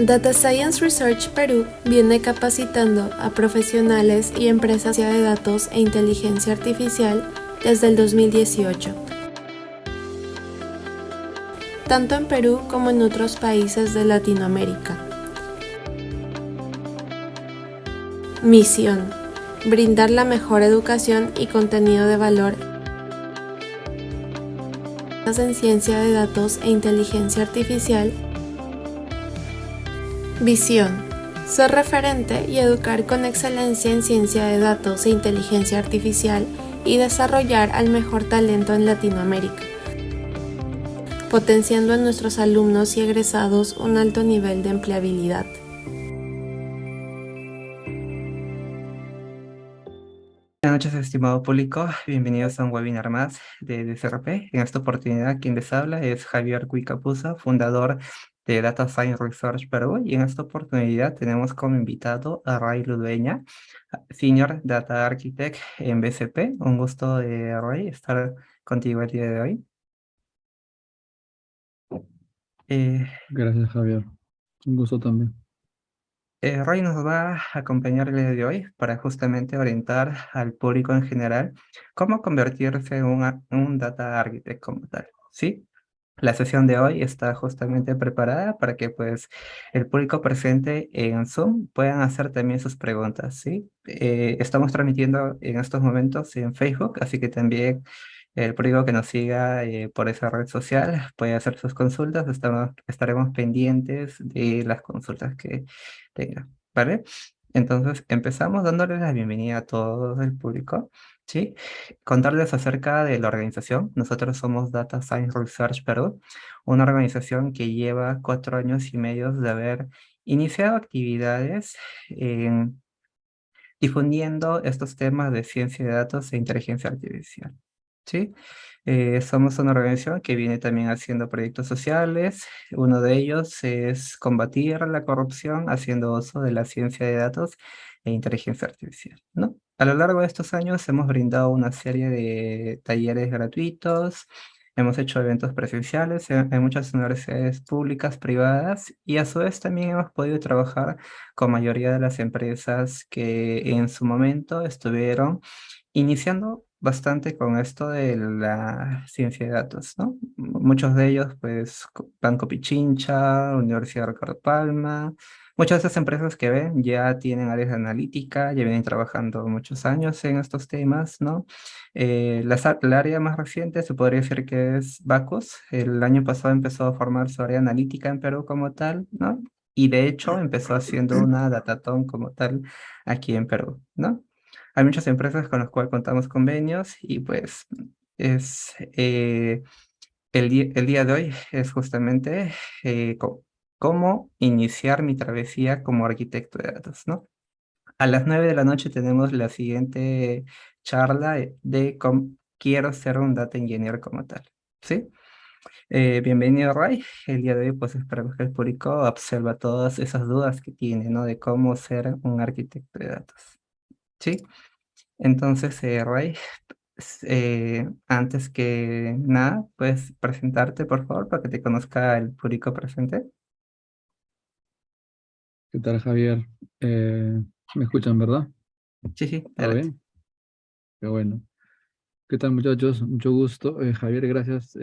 Data Science Research Perú viene capacitando a profesionales y empresas de datos e inteligencia artificial desde el 2018, tanto en Perú como en otros países de Latinoamérica. Misión: brindar la mejor educación y contenido de valor en ciencia de datos e inteligencia artificial. Visión: ser referente y educar con excelencia en ciencia de datos e inteligencia artificial y desarrollar al mejor talento en Latinoamérica, potenciando en nuestros alumnos y egresados un alto nivel de empleabilidad. Buenas noches, estimado público. Bienvenidos a un webinar más de DCRP. En esta oportunidad, quien les habla es Javier Cuicapuza, fundador de Data Science Research Perú. Y en esta oportunidad tenemos como invitado a Ray Ludueña, Senior Data Architect en BCP. Un gusto, Ray, estar contigo el día de hoy. Eh, Gracias, Javier. Un gusto también. Ray nos va a acompañar el día de hoy para justamente orientar al público en general cómo convertirse en un Data Architect como tal, ¿sí? La sesión de hoy está justamente preparada para que pues el público presente en Zoom puedan hacer también sus preguntas, ¿sí? Estamos transmitiendo en estos momentos en Facebook, así que también el público que nos siga por esa red social puede hacer sus consultas. Estaremos pendientes de las consultas que tenga, ¿vale? Entonces empezamos dándoles la bienvenida a todo el público, ¿sí? Contarles acerca de la organización. Nosotros somos Data Science Research Perú, una organización que lleva 4 años y medio de haber iniciado actividades en difundiendo estos temas de ciencia de datos e inteligencia artificial. ¿Sí? Somos una organización que viene también haciendo proyectos sociales. Uno de ellos es combatir la corrupción haciendo uso de la ciencia de datos e inteligencia artificial, ¿no? A lo largo de estos años hemos brindado una serie de talleres gratuitos, hemos hecho eventos presenciales en muchas universidades públicas, privadas, y a su vez también hemos podido trabajar con mayoría de las empresas que en su momento estuvieron iniciando bastante con esto de la ciencia de datos, ¿no? Muchos de ellos, pues, Banco Pichincha, Universidad Ricardo Palma, muchas de esas empresas que ven ya tienen áreas de analítica, ya vienen trabajando muchos años en estos temas, ¿no? La área más reciente se podría decir que es Bacus. El año pasado empezó a formar su área analítica en Perú como tal, ¿no? Y de hecho empezó haciendo una datatón como tal aquí en Perú, ¿no? Hay muchas empresas con las cuales contamos convenios y pues es el día de hoy es justamente cómo iniciar mi travesía como arquitecto de datos, ¿no? A las 9 de la noche tenemos la siguiente charla de cómo quiero ser un data engineer como tal, ¿sí? Bienvenido, Ray. El día de hoy, pues esperamos que el público observa todas esas dudas que tiene, ¿no? De cómo ser un arquitecto de datos, ¿sí? Entonces, Ray, antes que nada, puedes presentarte, por favor, para que te conozca el público presente. ¿Qué tal, Javier? ¿Me escuchan, verdad? Sí, sí, ¿Todo adelante. bien? Qué bueno. ¿Qué tal, muchachos? Mucho gusto. Javier, gracias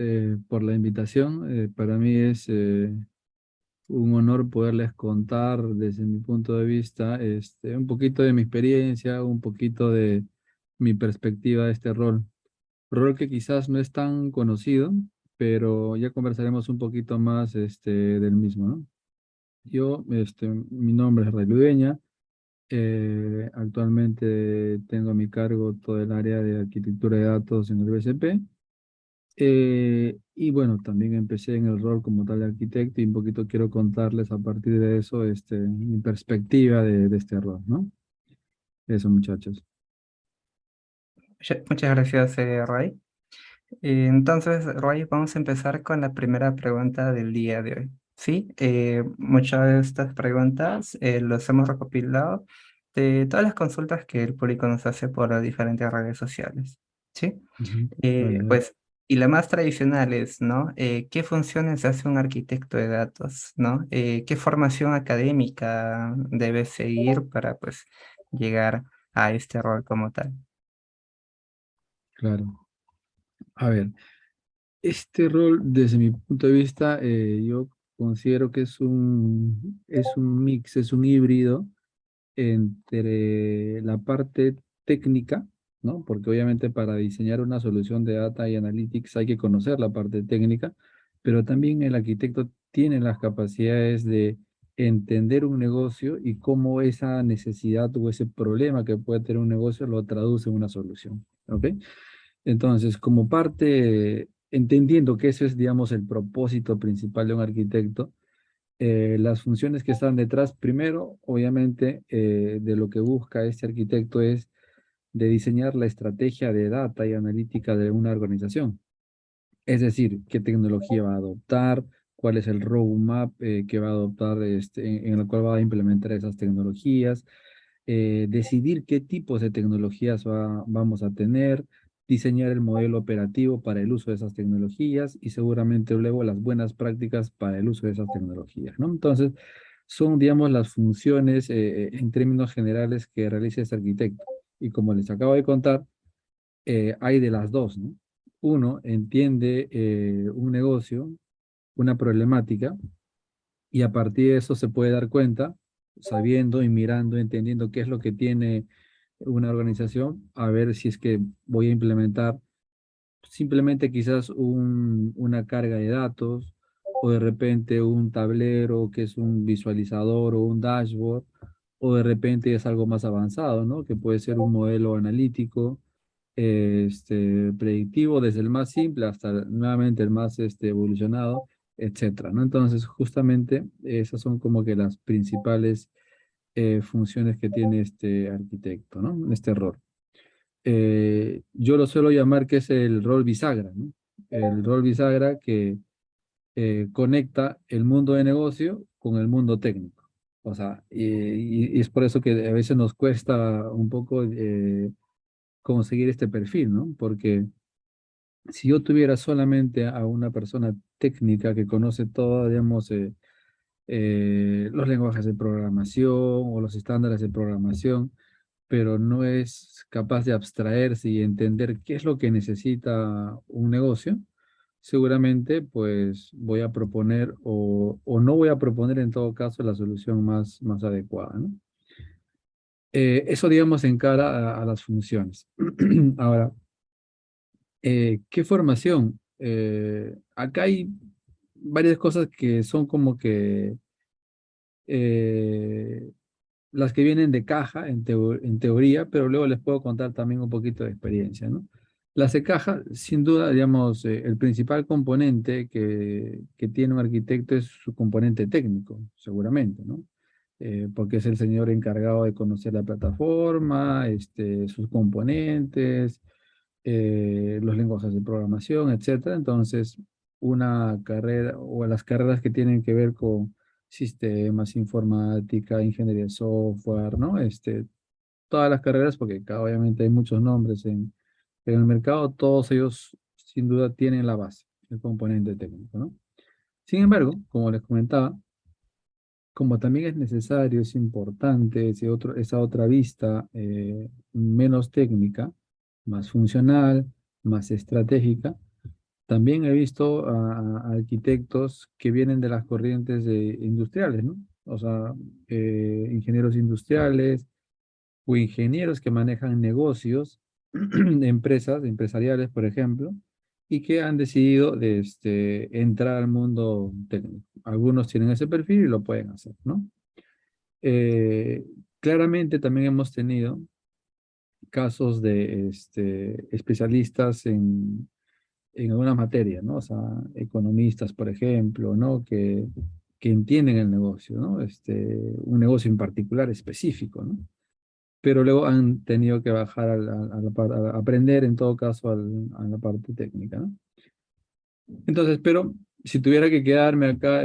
por la invitación. Para mí es un honor poderles contar desde mi punto de vista un poquito de mi experiencia, un poquito de mi perspectiva de este rol. Rol que quizás no es tan conocido, pero ya conversaremos un poquito más del mismo, ¿no? Yo, mi nombre es Ray Ludeña. Actualmente tengo a mi cargo todo el área de arquitectura de datos en el BCP. Y bueno, también empecé en el rol como tal de arquitecto y un poquito quiero contarles a partir de eso mi perspectiva de este rol, ¿no? Eso, muchachos. Muchas gracias, Ray. Entonces, Ray, vamos a empezar con la primera pregunta del día de hoy. Sí, muchas de estas preguntas las hemos recopilado de todas las consultas que el público nos hace por las diferentes redes sociales. Sí, Ujú. Eh, Dale, dale. pues Y la más tradicional es, ¿no? ¿Qué funciones hace un arquitecto de datos, ¿no? ¿Qué formación académica debe seguir para, pues, llegar a este rol como tal? Claro. A ver, este rol, desde mi punto de vista, yo considero que es un mix, es un híbrido entre la parte técnica, ¿no? Porque obviamente para diseñar una solución de data y analytics hay que conocer la parte técnica, pero también el arquitecto tiene las capacidades de entender un negocio y cómo esa necesidad o ese problema que puede tener un negocio lo traduce en una solución, ¿ok? Entonces, como parte, entendiendo que ese es, digamos, el propósito principal de un arquitecto, las funciones que están detrás, primero, obviamente, de lo que busca este arquitecto es de diseñar la estrategia de data y analítica de una organización. Es decir, qué tecnología va a adoptar, cuál es el roadmap que va a adoptar, en el cual va a implementar esas tecnologías, decidir qué tipos de tecnologías vamos a tener, diseñar el modelo operativo para el uso de esas tecnologías y seguramente luego las buenas prácticas para el uso de esas tecnologías, ¿no? Entonces, son, digamos, las funciones en términos generales que realiza este arquitecto. Y como les acabo de contar, hay de las dos, ¿no? Uno entiende un negocio, una problemática, y a partir de eso se puede dar cuenta, sabiendo y mirando, entendiendo qué es lo que tiene una organización, a ver si es que voy a implementar simplemente quizás una carga de datos o de repente un tablero que es un visualizador o un dashboard o de repente es algo más avanzado, ¿no? Que puede ser un modelo analítico, predictivo desde el más simple hasta nuevamente el más evolucionado, etcétera, ¿no? Entonces, justamente esas son como que las principales funciones que tiene este arquitecto, ¿no? Este rol. Yo lo suelo llamar que es el rol bisagra, ¿no? El rol bisagra que conecta el mundo de negocio con el mundo técnico. O sea, y es por eso que a veces nos cuesta un poco conseguir este perfil, ¿no? Porque si yo tuviera solamente a una persona técnica que conoce todo, digamos, los lenguajes de programación o los estándares de programación, pero no es capaz de abstraerse y entender qué es lo que necesita un negocio, seguramente pues voy a proponer o no voy a proponer en todo caso la solución más adecuada, ¿no? Eso, digamos, en cara a las funciones. Ahora, ¿qué formación? Acá hay varias cosas que son como que eh, las que vienen de caja en teoría, pero luego les puedo contar también un poquito de experiencia, ¿no? Las de caja, sin duda, digamos, el principal componente que tiene un arquitecto es su componente técnico, seguramente, ¿no? Porque es el señor encargado de conocer la plataforma, sus componentes, los lenguajes de programación, etcétera. Entonces, una carrera o las carreras que tienen que ver con sistemas, informática, ingeniería de software, ¿no? Todas las carreras, porque obviamente hay muchos nombres en el mercado, todos ellos sin duda tienen la base, el componente técnico, ¿no? Sin embargo, como les comentaba, como también es necesario, es importante esa otra vista menos técnica, más funcional, más estratégica, también he visto a arquitectos que vienen de las corrientes industriales, ¿no? O sea, ingenieros industriales o ingenieros que manejan negocios, de empresas, empresariales, por ejemplo, y que han decidido entrar al mundo técnico. Algunos tienen ese perfil y lo pueden hacer, ¿no? Eh, Claramente también hemos tenido casos de especialistas en alguna materia, ¿no? O sea, economistas, por ejemplo, ¿no? Que entienden el negocio, ¿no? Un negocio en particular específico, ¿no? Pero luego han tenido que bajar a aprender, en todo caso, a la parte técnica, ¿no? Entonces, pero si tuviera que quedarme acá,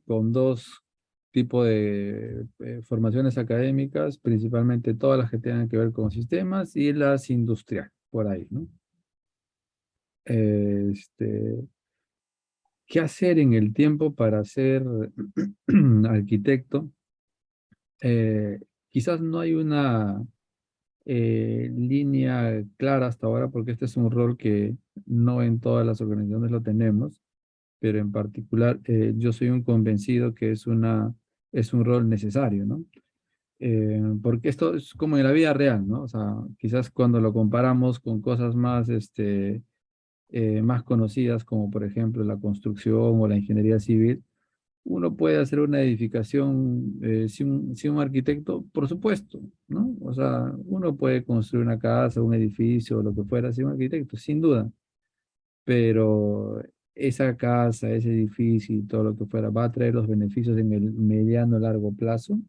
con dos tipos de formaciones académicas, principalmente todas las que tengan que ver con sistemas y las industriales, por ahí, ¿no? ¿Qué hacer en el tiempo para ser arquitecto? Eh, Quizás no hay una línea clara hasta ahora, porque este es un rol que no en todas las organizaciones lo tenemos, pero en particular yo soy un convencido que es un rol necesario, ¿no? Porque esto es como en la vida real, ¿no? O sea, quizás cuando lo comparamos con cosas más, más conocidas, como por ejemplo la construcción o la ingeniería civil, uno puede hacer una edificación sin un arquitecto, por supuesto, ¿no? O sea, uno puede construir una casa, un edificio, o lo que fuera, sin un arquitecto, sin duda, pero esa casa, ese edificio y todo lo que fuera, ¿va a traer los beneficios en el mediano largo plazo?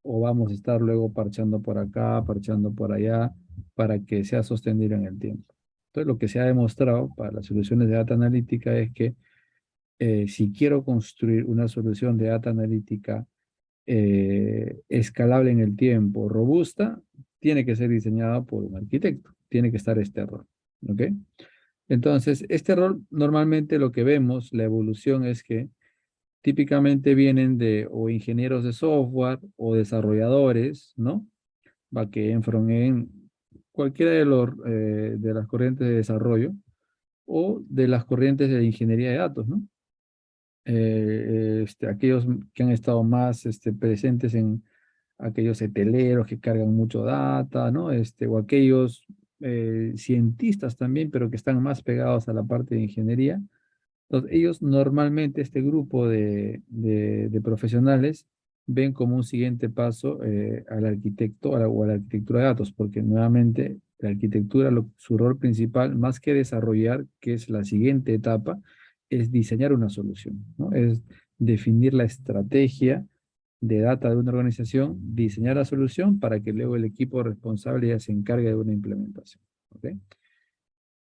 ¿O vamos a estar luego parchando por acá, parchando por allá, para que sea sostenible en el tiempo? Entonces, lo que se ha demostrado para las soluciones de data analítica es que si quiero construir una solución de data analítica escalable en el tiempo, robusta, tiene que ser diseñada por un arquitecto, tiene que estar este rol, ¿ok? Entonces, este rol, normalmente lo que vemos, la evolución es que típicamente vienen de o ingenieros de software o desarrolladores, ¿no? Backend, frontend, cualquiera de las corrientes de desarrollo o de las corrientes de ingeniería de datos, ¿no? Aquellos que han estado más presentes en aquellos eteleros que cargan mucho data, ¿no? O aquellos cientistas también, pero que están más pegados a la parte de ingeniería. Entonces, ellos normalmente, este grupo de profesionales, ven como un siguiente paso al arquitecto o a la arquitectura de datos, porque nuevamente la arquitectura, su rol principal, más que desarrollar, que es la siguiente etapa, es diseñar una solución, ¿no? Es definir la estrategia de data de una organización, diseñar la solución para que luego el equipo responsable ya se encargue de una implementación. ¿Ok?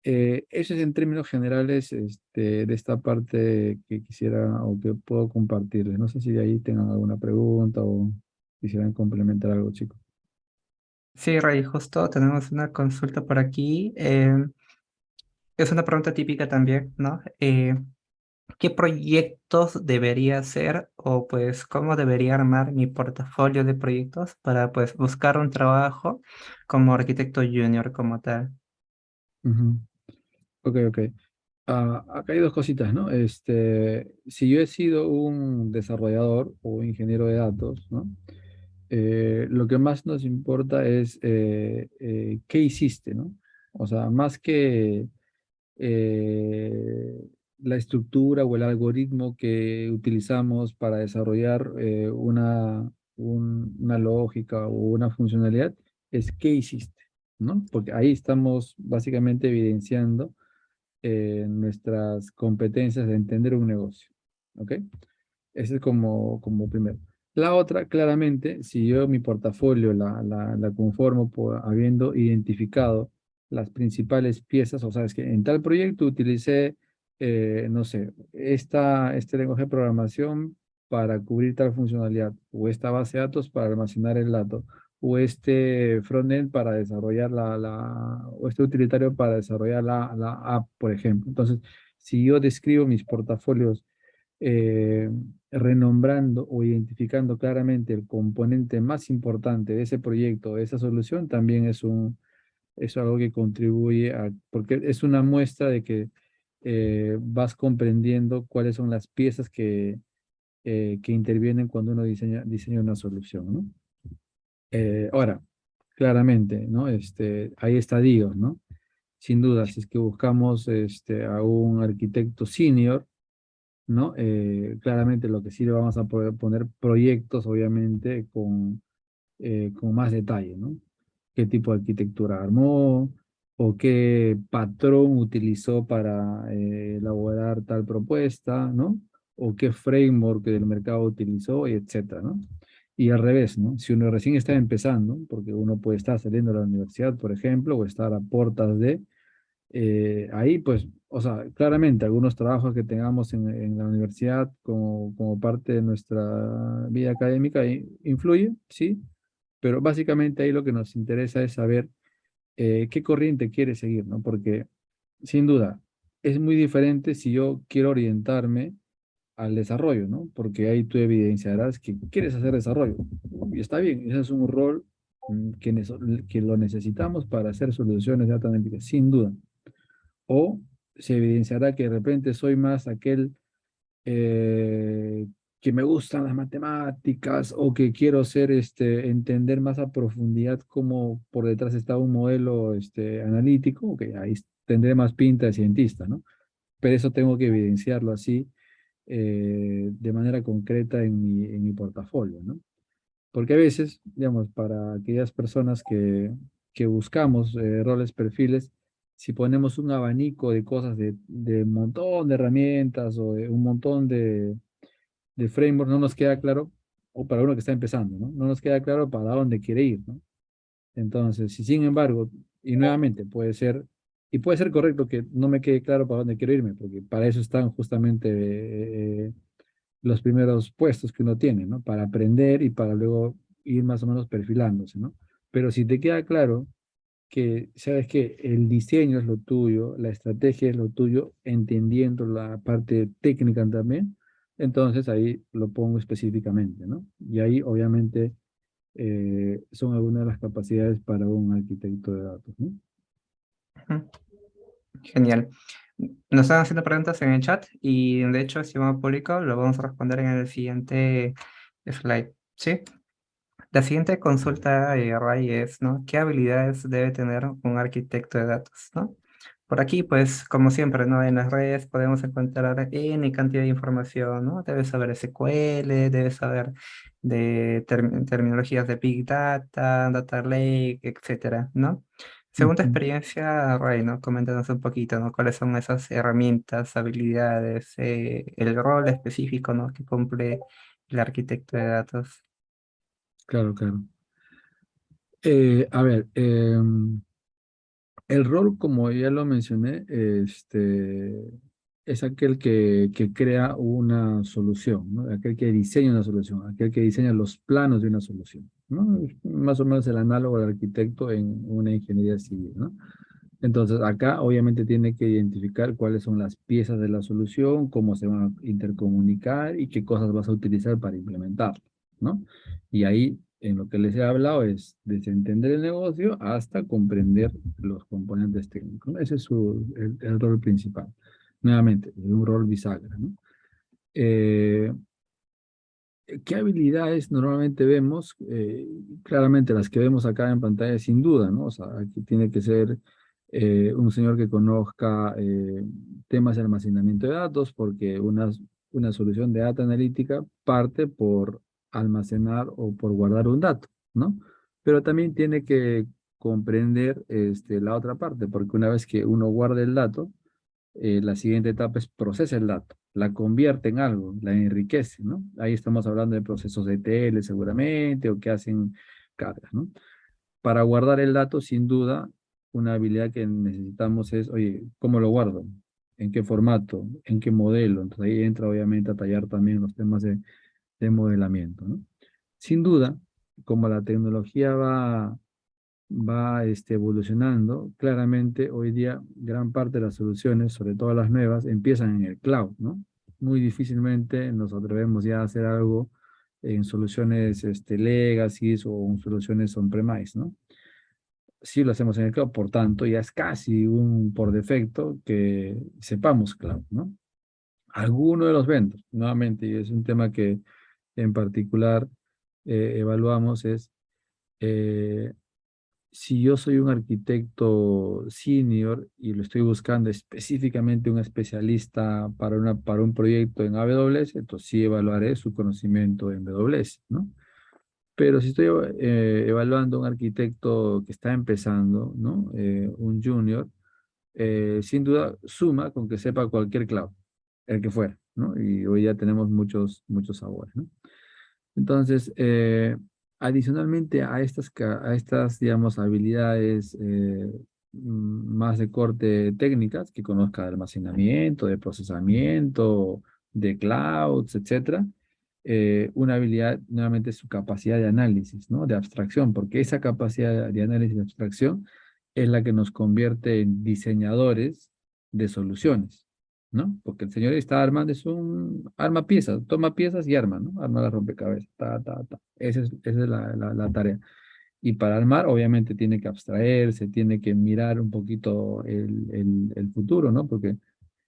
Eso es en términos generales de esta parte que quisiera o que puedo compartirles. No sé si de ahí tengan alguna pregunta o quisieran complementar algo, chicos. Sí, Ray, justo tenemos una consulta por aquí. Es una pregunta típica también, ¿no? ¿Qué proyectos debería hacer o pues cómo debería armar mi portafolio de proyectos para pues buscar un trabajo como arquitecto junior como tal? Ujú. Ok, ok. Acá hay dos cositas, ¿no? Si yo he sido un desarrollador o ingeniero de datos, ¿no? Lo que más nos importa es qué hiciste, ¿no? O sea, más que eh, la estructura o el algoritmo que utilizamos para desarrollar una lógica o una funcionalidad, es qué hiciste, ¿no? Porque ahí estamos básicamente evidenciando nuestras competencias de entender un negocio, ¿ok? Ese es como primero. La otra, claramente, si yo mi portafolio la conformo habiendo identificado las principales piezas, o sea, es que en tal proyecto utilicé, no sé, este lenguaje de programación para cubrir tal funcionalidad, o esta base de datos para almacenar el dato, o este frontend para desarrollar o este utilitario para desarrollar la app, por ejemplo. Entonces, si yo describo mis portafolios eh, renombrando o identificando claramente el componente más importante de ese proyecto, de esa solución, también es algo que contribuye porque es una muestra de que vas comprendiendo cuáles son las piezas que intervienen cuando uno diseña una solución, ¿no? Ahora, claramente, ¿no? Hay estadios, ¿no? Sin duda, si es que buscamos a un arquitecto senior, ¿no? Claramente lo que sí le vamos a poder poner proyectos, obviamente, con más detalle, ¿no? ¿Qué tipo de arquitectura armó? ¿O qué patrón utilizó para elaborar tal propuesta, ¿no? ¿O qué framework del mercado utilizó, y etcétera, ¿no? Y al revés, ¿no? Si uno recién está empezando, porque uno puede estar saliendo de la universidad, por ejemplo, o estar a puertas de ahí, pues, o sea, claramente algunos trabajos que tengamos en la universidad como parte de nuestra vida académica influye, sí, pero básicamente ahí lo que nos interesa es saber qué corriente quiere seguir, ¿no? Porque, sin duda, es muy diferente si yo quiero orientarme al desarrollo, ¿no? Porque ahí tú evidenciarás que quieres hacer desarrollo. Y está bien, ese es un rol que lo necesitamos para hacer soluciones de data analítica, sin duda. O se evidenciará que de repente soy más aquel eh, que me gustan las matemáticas o que quiero entender más a profundidad cómo por detrás está un modelo analítico, que ahí tendré más pinta de cientista, ¿no? Pero eso tengo que evidenciarlo así de manera concreta en mi portafolio, ¿no? Porque a veces, digamos, para aquellas personas que buscamos roles, perfiles, si ponemos un abanico de cosas, de un montón de herramientas o de un montón de frameworks, no nos queda claro, o para uno que está empezando, ¿no? No nos queda claro para dónde quiere ir, ¿no? Entonces, si sin embargo, y nuevamente y puede ser correcto que no me quede claro para dónde quiero irme, porque para eso están justamente los primeros puestos que uno tiene, ¿no? Para aprender y para luego ir más o menos perfilándose, ¿no? Pero si te queda claro que sabes que el diseño es lo tuyo, la estrategia es lo tuyo, entendiendo la parte técnica también, entonces ahí lo pongo específicamente, ¿no? Y ahí obviamente son algunas de las capacidades para un arquitecto de datos, ¿no? Ujú. Genial. Nos están haciendo preguntas en el chat y de hecho, estimado público, lo vamos a responder en el siguiente slide. ¿Sí? La siguiente consulta, Ray, es, ¿no? ¿Qué habilidades debe tener un arquitecto de datos, ¿no? Por aquí, pues, como siempre, ¿no? En las redes podemos encontrar N cantidad de información, ¿no? Debes saber SQL, debes saber de terminologías de Big Data, Data Lake, etcétera, ¿no? Según tu Ujú. experiencia, Ray, ¿no? Coméntanos un poquito, ¿no? ¿Cuáles son esas herramientas, habilidades, el rol específico, ¿no? Que cumple el arquitecto de datos? Claro, claro. A ver, el rol, como ya lo mencioné, es aquel que crea una solución, ¿no? Aquel que diseña una solución, aquel que diseña los planos de una solución, ¿no? Es más o menos el análogo del arquitecto en una ingeniería civil, ¿no? Entonces, acá obviamente tiene que identificar cuáles son las piezas de la solución, cómo se van a intercomunicar y qué cosas vas a utilizar para implementarlo, ¿no? Y ahí, en lo que les he hablado, es desde entender el negocio hasta comprender los componentes técnicos, ¿no? Ese es el rol principal. Nuevamente, es un rol bisagra, ¿no? Eh, ¿Qué habilidades normalmente vemos? Claramente las que vemos acá en pantalla sin duda, ¿no? O sea, aquí tiene que ser un señor que conozca temas de almacenamiento de datos, porque una solución de data analítica parte por almacenar o por guardar un dato, ¿no? Pero también tiene que comprender la otra parte, porque una vez que uno guarda el dato, la siguiente etapa es procesa el dato, la convierte en algo, la enriquece, ¿no? Ahí estamos hablando de procesos de ETL seguramente, o que hacen cargas, ¿no? Para guardar el dato, sin duda, una habilidad que necesitamos es, oye, ¿cómo lo guardo? ¿En qué formato? ¿En qué modelo? Entonces ahí entra obviamente a tallar también los temas de modelamiento, ¿no? Sin duda, como la tecnología va evolucionando, claramente hoy día gran parte de las soluciones, sobre todo las nuevas, empiezan en el cloud, ¿no? Muy difícilmente nos atrevemos ya a hacer algo en soluciones legacy o en soluciones on-premise, ¿no? Sí lo hacemos en el cloud, por tanto, ya es casi un por defecto que sepamos cloud, ¿no? Alguno de los vendors, nuevamente, y es un tema que en particular evaluamos, es eh, si yo soy un arquitecto senior y lo estoy buscando específicamente un especialista para un proyecto en AWS, entonces sí evaluaré su conocimiento en AWS, ¿no? Pero si estoy evaluando un arquitecto que está empezando, ¿no? Un junior, sin duda suma con que sepa cualquier cloud, el que fuera, ¿no? Y hoy ya tenemos muchos sabores, ¿no? Entonces, adicionalmente a estas, digamos, habilidades más de corte técnicas, que conozca de almacenamiento, de procesamiento, de clouds, etcétera, una habilidad nuevamente es su capacidad de análisis, ¿no? De abstracción, porque esa capacidad de análisis y abstracción es la que nos convierte en diseñadores de soluciones, ¿no? Porque el señor está armando, arma piezas, toma piezas y arma, ¿no? Arma la rompecabezas, ta, ta, ta. Esa es la tarea. Y para armar, obviamente, tiene que abstraerse, tiene que mirar un poquito el futuro, ¿no? Porque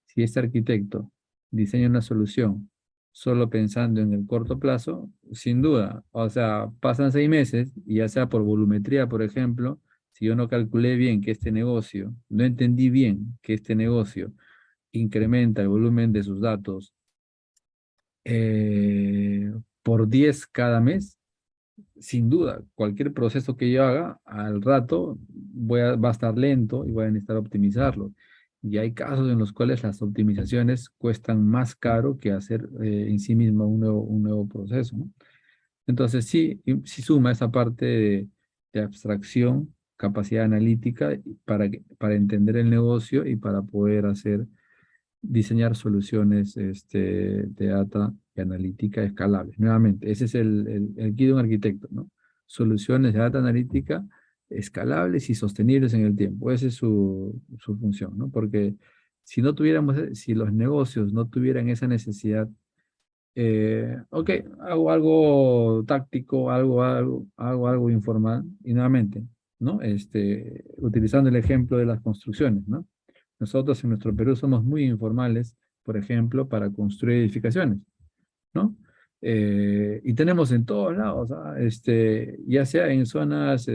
si este arquitecto diseña una solución solo pensando en el corto plazo, sin duda, o sea, pasan 6 meses y ya sea por volumetría, por ejemplo, si yo no calculé bien que este negocio, no entendí bien que este negocio incrementa el volumen de sus datos por 10 cada mes, sin duda, cualquier proceso que yo haga, al rato va a estar lento y voy a necesitar optimizarlo. Y hay casos en los cuales las optimizaciones cuestan más caro que hacer en sí mismo un nuevo proceso, ¿no? Entonces sí, sí suma esa parte de abstracción, capacidad analítica para entender el negocio y para poder diseñar soluciones de data y analítica escalables. Nuevamente, ese es el key de un arquitecto, ¿no? Soluciones de data analítica escalables y sostenibles en el tiempo. Esa es su función, ¿no? Porque si los negocios no tuvieran esa necesidad, ok, hago algo táctico, hago algo informal, y nuevamente, ¿no? Utilizando el ejemplo de las construcciones, ¿no? Nosotros en nuestro Perú somos muy informales, por ejemplo, para construir edificaciones, ¿no? Y tenemos en todos lados, ¿ah? Ya sea en zonas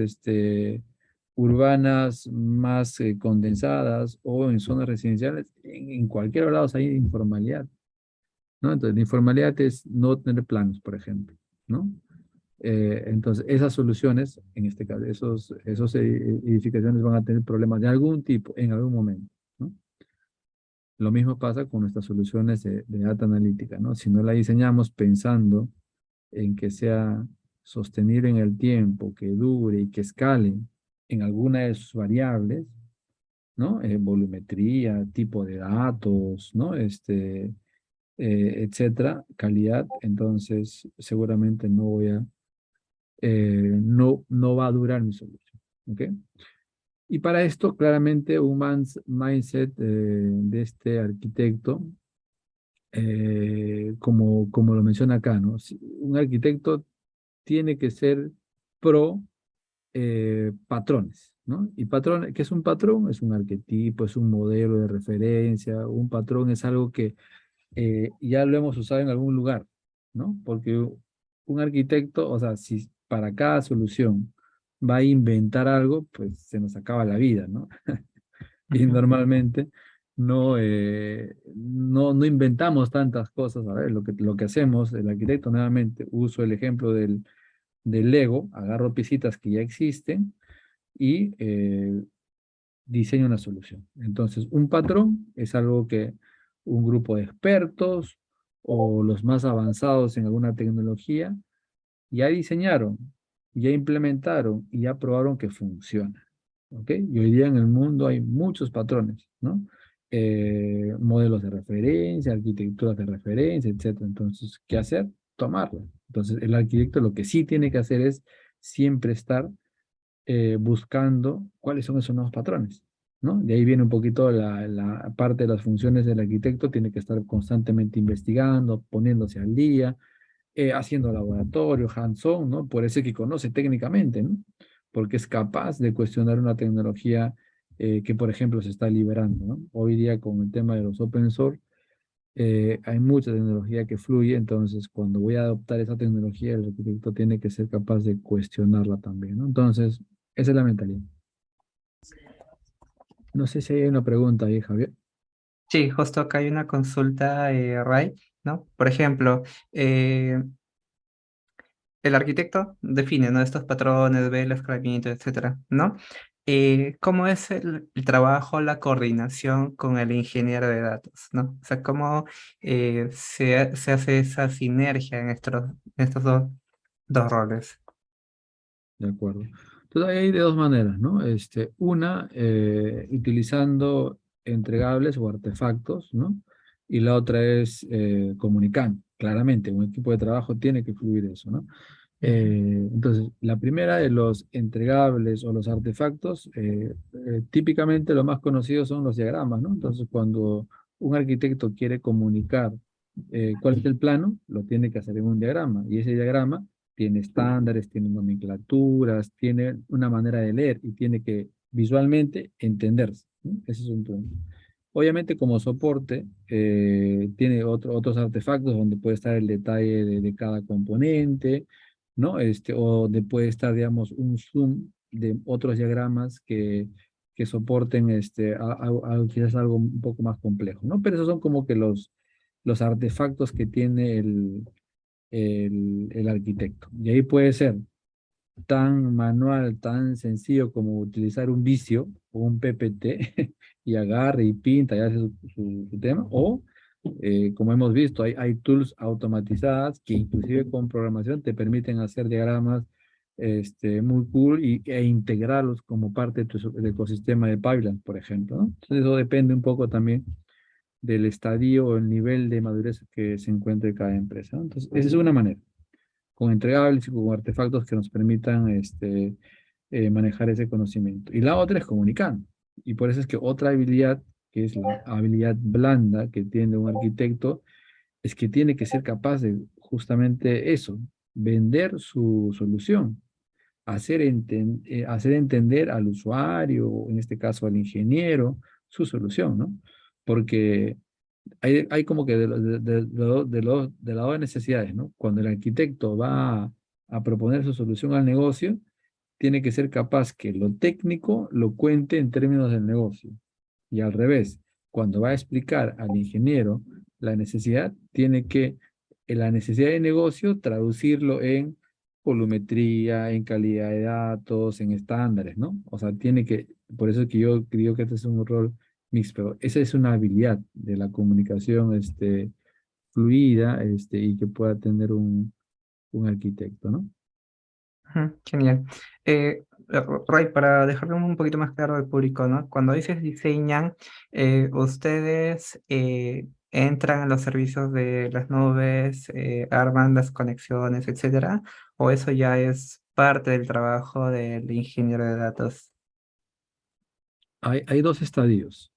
urbanas más condensadas o en zonas residenciales, en cualquier lado hay informalidad, ¿no? Entonces, la informalidad es no tener planos, por ejemplo, ¿no? Entonces, esas soluciones, en este caso, esos edificaciones van a tener problemas de algún tipo en algún momento, ¿no? Lo mismo pasa con nuestras soluciones de data analítica, ¿no? Si no la diseñamos pensando en que sea sostenible en el tiempo, que dure y que escale en alguna de sus variables, ¿no? Volumetría, tipo de datos, ¿no? Etcétera, calidad, entonces seguramente no va a durar mi solución, ¿ok? Y para esto, claramente, un mindset de este arquitecto, como lo menciona acá, ¿no? Un arquitecto tiene que ser pro patrones, ¿no? Y patrón, ¿qué es un patrón? Es un arquetipo, es un modelo de referencia, un patrón es algo que ya lo hemos usado en algún lugar, ¿no? Porque un arquitecto, o sea, si para cada solución va a inventar algo, pues se nos acaba la vida, ¿no? Y Ujú. normalmente no inventamos tantas cosas. A ver, lo que hacemos, el arquitecto nuevamente, uso el ejemplo del Lego, agarro piecitas que ya existen y diseño una solución. Entonces, un patrón es algo que un grupo de expertos o los más avanzados en alguna tecnología ya diseñaron, ya implementaron y ya probaron que funciona. ¿Ok? Y hoy día en el mundo hay muchos patrones, ¿no? Modelos de referencia, arquitecturas de referencia, etcétera. Entonces, ¿qué hacer? Tomarlo. Entonces, el arquitecto lo que sí tiene que hacer es siempre estar buscando cuáles son esos nuevos patrones, ¿no? De ahí viene un poquito la parte de las funciones del arquitecto, tiene que estar constantemente investigando, poniéndose al día, haciendo laboratorio, hands-on, ¿no? Por eso es que conoce técnicamente, ¿no? Porque es capaz de cuestionar una tecnología que, por ejemplo, se está liberando, ¿no? Hoy día con el tema de los open source, hay mucha tecnología que fluye, entonces cuando voy a adoptar esa tecnología, el arquitecto tiene que ser capaz de cuestionarla también, ¿no? Entonces, esa es la mentalidad. No sé si hay una pregunta ahí, Javier. Sí, justo acá hay una consulta, Ray, ¿no? Por ejemplo, el arquitecto define, ¿no? Estos patrones, ve el escalamiento, etcétera, ¿no? ¿Cómo es el trabajo, la coordinación con el ingeniero de datos, ¿no? O sea, ¿cómo se hace esa sinergia en estos dos roles? De acuerdo. Entonces, ahí hay de dos maneras, ¿no? Una, utilizando entregables o artefactos, ¿no? Y la otra es comunicando. Claramente, un equipo de trabajo tiene que fluir eso, ¿no? Entonces, la primera de los entregables o los artefactos, típicamente lo más conocido son los diagramas, ¿no? Entonces, cuando un arquitecto quiere comunicar cuál es el plano, lo tiene que hacer en un diagrama. Y ese diagrama tiene estándares, tiene nomenclaturas, tiene una manera de leer y tiene que visualmente entenderse, ¿no? Ese es un punto. Obviamente, como soporte, tiene otros artefactos donde puede estar el detalle de cada componente, ¿no? O donde puede estar, digamos, un zoom de otros diagramas que soporten quizás algo un poco más complejo, ¿no? Pero esos son como que los artefactos que tiene el arquitecto. Y ahí puede ser tan manual, tan sencillo como utilizar un vicio o un PPT y agarre y pinta y hace su tema, o como hemos visto, hay tools automatizadas que inclusive con programación te permiten hacer diagramas muy cool e integrarlos como parte de del ecosistema de Pipeline, por ejemplo, ¿no? Entonces eso depende un poco también del estadio o el nivel de madurez que se encuentre cada empresa, ¿no? Entonces, esa es una manera, con entregables y con artefactos que nos permitan manejar ese conocimiento. Y la otra es comunicando. Y por eso es que otra habilidad, que es la habilidad blanda que tiene un arquitecto, es que tiene que ser capaz de justamente eso, vender su solución, hacer entender al usuario, en este caso al ingeniero, su solución, ¿no? Porque hay como que de lado de necesidades, ¿no? Cuando el arquitecto va a proponer su solución al negocio, tiene que ser capaz que lo técnico lo cuente en términos del negocio. Y al revés, cuando va a explicar al ingeniero la necesidad, tiene que la necesidad de negocio traducirlo en volumetría, en calidad de datos, en estándares, ¿no? O sea, tiene que, por eso es que yo creo que este es un rol mixto, pero esa es una habilidad de la comunicación fluida y que pueda tener un arquitecto, ¿no? Ujú, genial. Roy, para dejarlo un poquito más claro al público, ¿no? Cuando dices diseñan, ustedes entran en los servicios de las nubes, arman las conexiones, etcétera, o eso ya es parte del trabajo del ingeniero de datos. Hay dos estadios.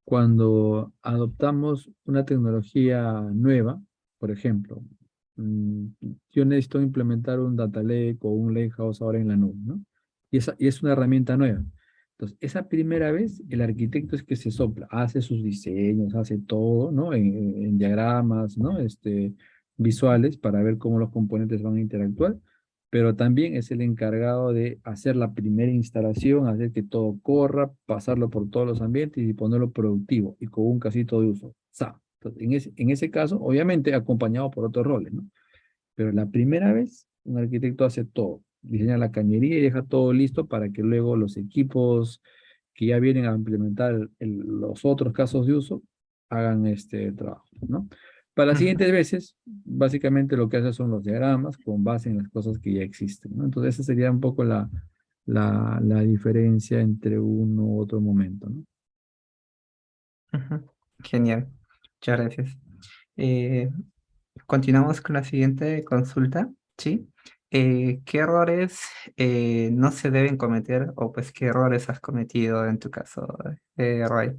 Cuando adoptamos una tecnología nueva, por ejemplo, mm, yo necesito implementar un data lake o un lakehouse ahora en la nube, ¿no? Y es una herramienta nueva. Entonces, esa primera vez, el arquitecto es que se sopla, hace sus diseños, hace todo, ¿no? En diagramas, ¿no? Visuales para ver cómo los componentes van a interactuar, pero también es el encargado de hacer la primera instalación, hacer que todo corra, pasarlo por todos los ambientes y ponerlo productivo y con un casito de uso. Entonces, en ese caso, obviamente acompañado por otros roles, ¿no? Pero la primera vez, un arquitecto hace todo, diseña la cañería y deja todo listo para que luego los equipos que ya vienen a implementar los otros casos de uso hagan este trabajo, ¿no? Para las Ujú, siguientes veces, básicamente lo que hace son los diagramas con base en las cosas que ya existen, ¿no? Entonces, esa sería un poco la diferencia entre uno u otro momento, ¿no? ujú. Genial. Muchas gracias. Eh, Continuamos con la siguiente consulta, ¿sí? ¿Qué errores no se deben cometer o pues qué errores has cometido en tu caso, Roy?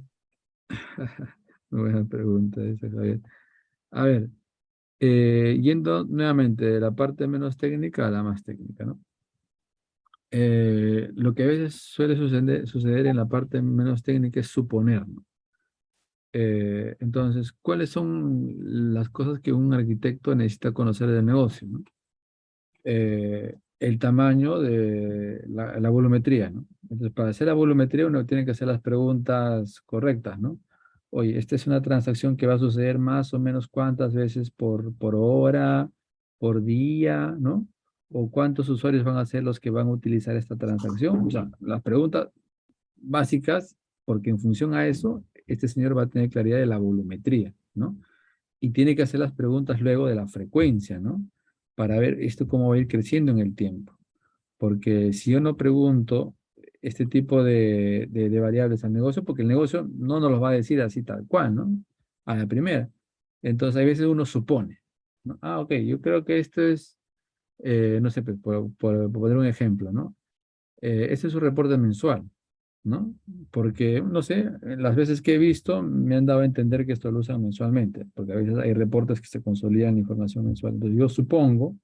Buena pregunta esa, Javier. A ver, yendo nuevamente de la parte menos técnica a la más técnica, ¿no? Lo que a veces suele suceder en la parte menos técnica es suponer, ¿no? Entonces, ¿cuáles son las cosas que un arquitecto necesita conocer del negocio, ¿no? El tamaño de la volumetría, ¿no? Entonces, para hacer la volumetría uno tiene que hacer las preguntas correctas, ¿no? Oye, esta es una transacción que va a suceder más o menos cuántas veces por hora, por día, ¿no? O cuántos usuarios van a ser los que van a utilizar esta transacción. O sea, las preguntas básicas, porque en función a eso, este señor va a tener claridad de la volumetría, ¿no? Y tiene que hacer las preguntas luego de la frecuencia, ¿no? Para ver esto cómo va a ir creciendo en el tiempo. Porque si yo no pregunto este tipo de variables al negocio, porque el negocio no nos los va a decir así tal cual, ¿no? A la primera. Entonces, hay veces uno supone, ¿no? Ah, ok, yo creo que esto es no sé, pues, por poner un ejemplo, ¿no? Ese es su reporte mensual, ¿no? Porque, no sé, las veces que he visto me han dado a entender que esto lo usan mensualmente, porque a veces hay reportes que se consolidan información mensual. Entonces yo supongo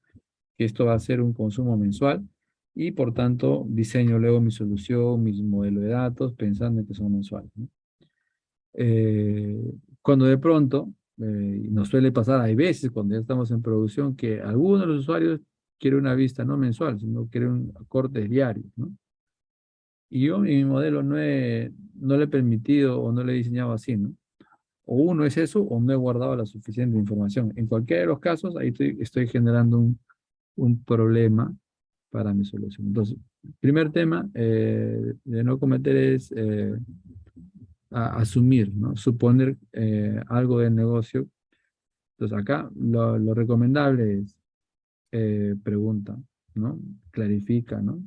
que esto va a ser un consumo mensual y por tanto diseño luego mi solución, mi modelo de datos pensando en que son mensuales, ¿no? Cuando de pronto, y nos suele pasar, hay veces cuando ya estamos en producción que algunos de los usuarios quieren una vista no mensual, sino quieren un corte diario, ¿no? Y yo en mi modelo no le he permitido o no le he diseñado así, ¿no? O uno es eso o no he guardado la suficiente información. En cualquiera de los casos, ahí estoy generando un problema para mi solución. Entonces, primer tema de no cometer es asumir, ¿no? Suponer algo del negocio. Entonces, acá lo recomendable es pregunta, ¿no? Clarifica, ¿no?